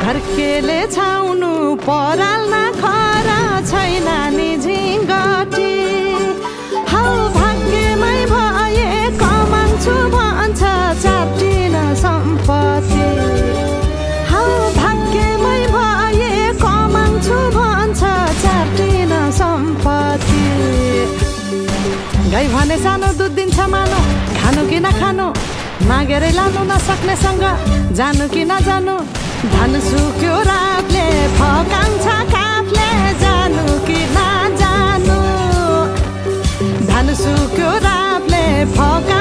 घरकेले छाउनु पराल्न खरा छैन नि झिङ्गटी हौ भाग्यमै भए कमान्छु भन्छ चाटिन सम्पत्ति हौ भाग्यमै भए कमान्छु भन्छ चाटिन सम्पत्ति गाई भने सानो दुध दिन्छ मानो खानु कि नखानु मागेरै लानु नसक्नेसँग जानु कि नजानु धन सुक्यो रातले फकान्छ काफले जानु कि नजानु धन सुक्यो रातले फका